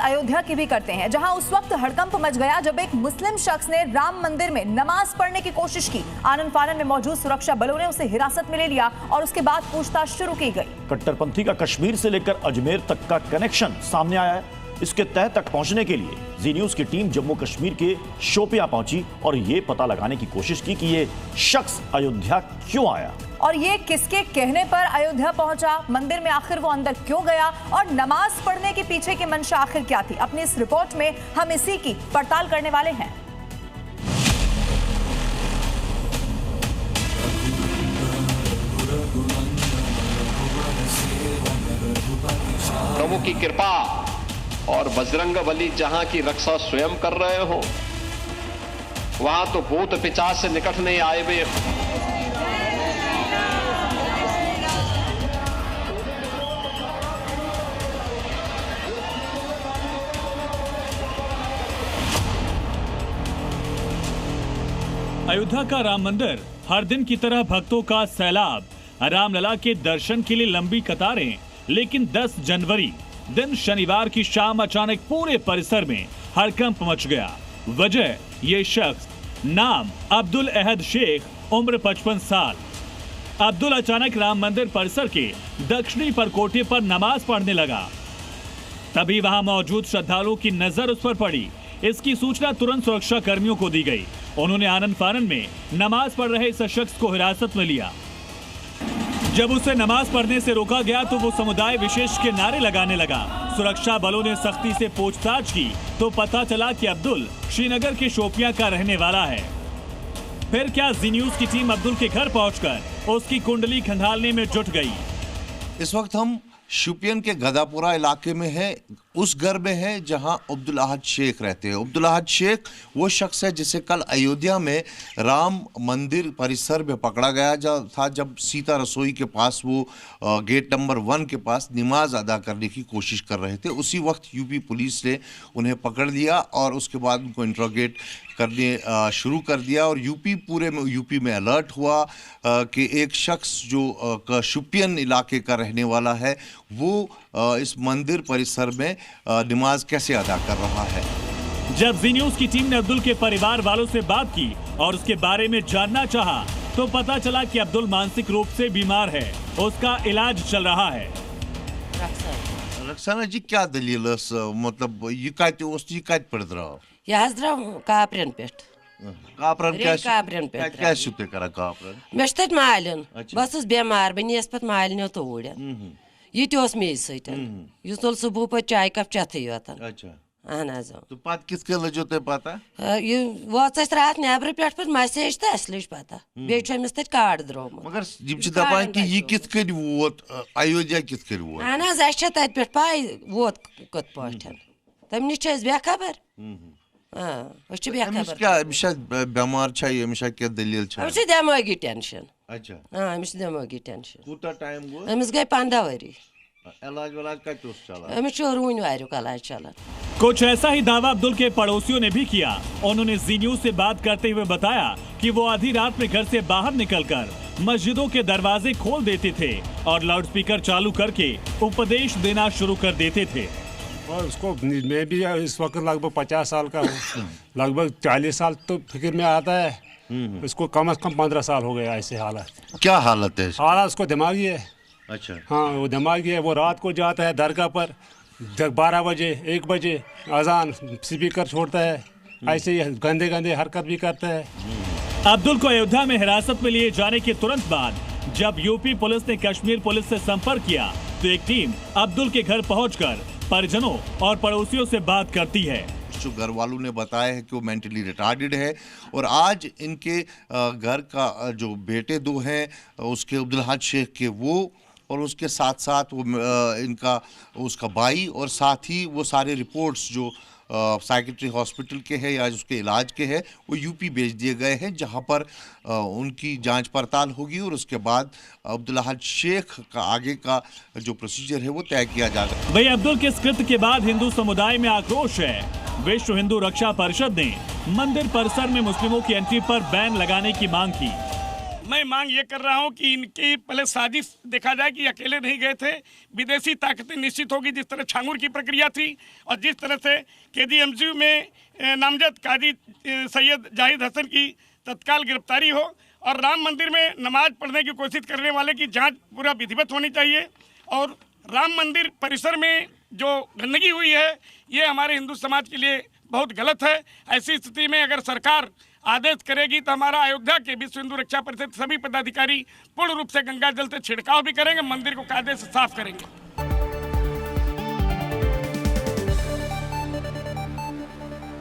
अयोध्या की भी करते हैं, जहां उस वक्त हड़कंप मच गया जब एक मुस्लिम शख्स ने राम मंदिर में नमाज पढ़ने की कोशिश की। आनन फानन में मौजूद सुरक्षा बलों ने उसे हिरासत में ले लिया और उसके बाद पूछताछ शुरू की गई। कट्टरपंथी का कश्मीर से लेकर अजमेर तक का कनेक्शन सामने आया है। इसके तह तक पहुंचने के लिए जी न्यूज की टीम जम्मू कश्मीर के शोपिया पहुंची और ये पता लगाने की कोशिश की कि ये शख्स अयोध्या क्यों आया और ये किसके कहने पर अयोध्या पहुंचा, मंदिर में आखिर वो अंदर क्यों गया और नमाज पढ़ने के पीछे की मंशा आखिर क्या थी। अपनी इस रिपोर्ट में हम इसी की पड़ताल करने वाले हैं। प्रभु की कृपा और बजरंगबली जहां की रक्षा स्वयं कर रहे हो, वहां तो भूत पिशाच से निकट नहीं आए हुए। अयोध्या का राम मंदिर, हर दिन की तरह भक्तों का सैलाब, रामलला के दर्शन के लिए लंबी कतारें। लेकिन 10 जनवरी दिन शनिवार की शाम अचानक पूरे परिसर में हड़कंप मच गया। वजह, ये शख्स, नाम अब्दुल अहद शेख, उम्र 55 साल। अब्दुल अचानक राम मंदिर परिसर के दक्षिणी परकोटे पर नमाज पढ़ने लगा। तभी वहां मौजूद श्रद्धालुओं की नजर उस पर पड़ी। इसकी सूचना तुरंत सुरक्षा कर्मियों को दी गई। उन्होंने आनन फानन में नमाज पढ़ रहे इस शख्स को हिरासत में लिया। जब उसे नमाज पढ़ने से रोका गया तो वो समुदाय विशेष के नारे लगाने लगा। सुरक्षा बलों ने सख्ती से पूछताछ की तो पता चला कि अब्दुल श्रीनगर के शोपिया का रहने वाला है। फिर क्या जी न्यूज की टीम अब्दुल के घर पहुंचकर उसकी कुंडली खंगालने में जुट गई। इस वक्त हम शोपियन के गदापुरा इलाके में है, उस घर में है जहां अब्दुल अहद शेख रहते हैं। अब्दुल अहद शेख वो शख्स है जिसे कल अयोध्या में राम मंदिर परिसर में पकड़ा गया था, जब सीता रसोई के पास वो गेट नंबर 1 के पास नमाज अदा करने की कोशिश कर रहे थे। उसी वक्त यूपी पुलिस ने उन्हें पकड़ लिया और उसके बाद उनको इंट्रोगेट करने शुरू कर दिया। और यूपी में अलर्ट हुआ कि एक शख्स जो शोपियन इलाके का रहने वाला है वो इस मंदिर परिसर में नमाज कैसे अदा कर रहा है। जब जी न्यूज की टीम ने अब्दुल के परिवार वालों से बात की और उसके बारे में जानना चाहा तो पता चला कि अब्दुल मानसिक रूप से बीमार है, उसका इलाज चल रहा है। रक्साना जी, क्या दलील मतलब ये कत पर द्राव यह द्राव कापरन पे कापरन क्या शुते करा कापरन मे तत मालिन बस बेमार बनियस पत मालिनो तोड़ ये मे सत तुल सुबह पे चाय कप चेथी योत। अच्छा, अहन तो पत किस के लजो ते पता ये वाच रात नेबर पे पत मैसेज तो अस लज पता बे अमिस तत कार्ड द्रोम मगर जिम छ दपान कि ये किस कर वोत अयोध्या किस कर वोत। अहन अस तत पे पाई वोत कत पाठन तम निश बेखबर बेमार क्या दलील दिमागी टेंशन। अच्छा, अमिस दिमागी टेंशन। कूता टाइम गो अमिस गई 15 वरी। इलाज कत चला अमिस रून वारिक इलाज चला। कुछ ऐसा ही दावा अब्दुल के पड़ोसियों ने भी किया। उन्होंने जी न्यूज से बात करते हुए बताया कि वो आधी रात में घर से बाहर निकलकर मस्जिदों के दरवाजे खोल देते थे और लाउडस्पीकर चालू करके उपदेश देना शुरू कर देते थे। और उसको मैं भी इस वक्त लगभग 50 साल का हूँ, लगभग 40 साल तो फिक्र में आता है। इसको कम से कम 15 साल हो गया ऐसे हालत। क्या हालत है? हालत उसको दिमागी है। अच्छा, हाँ वो दिमागी है। वो रात को जाता है दरगाह पर 12 बजे 1 बजे अजान स्पीकर छोड़ता है, ऐसे ही गंदे गंदे हरकत भी करता है। अब्दुल को अयोध्या में हिरासत में लिए जाने के तुरंत बाद जब यूपी पुलिस ने कश्मीर पुलिस से संपर्क किया तो एक टीम अब्दुल के घर पहुंचकर परिजनों और पड़ोसियों से बात करती है। जो घर वालों ने बताया है कि वो मेंटली रिटार्डेड है और आज इनके घर का जो बेटे 2 हैं उसके अब्दुल अहद शेख के वो और उसके साथ साथ वो उसका भाई और साथ ही वो सारे रिपोर्ट्स जो साइकेट्री हॉस्पिटल के हैं या उसके इलाज के हैं वो यूपी भेज दिए गए हैं, जहां पर उनकी जांच पड़ताल होगी और उसके बाद अब्दुल अहद शेख का आगे का जो प्रोसीजर है वो तय किया जाएगा। भाई अब्दुल के इस कृत्य के बाद हिंदू समुदाय में आक्रोश है। विश्व हिंदू रक्षा परिषद ने मंदिर परिसर में मुस्लिमों की एंट्री पर बैन लगाने की मांग की। मैं मांग ये कर रहा हूँ कि इनकी पहले साजिश देखा जाए कि अकेले नहीं गए थे, विदेशी ताकतें निश्चित होगी। जिस तरह छांगुर की प्रक्रिया थी और जिस तरह से KGMCU में नामजद काजी सैयद जाहिद हसन की तत्काल गिरफ्तारी हो और राम मंदिर में नमाज पढ़ने की कोशिश करने वाले की जांच पूरा विधिवत होनी चाहिए। और राम मंदिर परिसर में जो गंदगी हुई है ये हमारे हिंदू समाज के लिए बहुत गलत है। ऐसी स्थिति में अगर सरकार आदेश करेगी तो हमारा अयोध्या के विश्व हिंदू रक्षा परिषद सभी पदाधिकारी पूर्ण रूप से गंगा जल से छिड़काव भी करेंगे, मंदिर को कायदे से साफ करेंगे।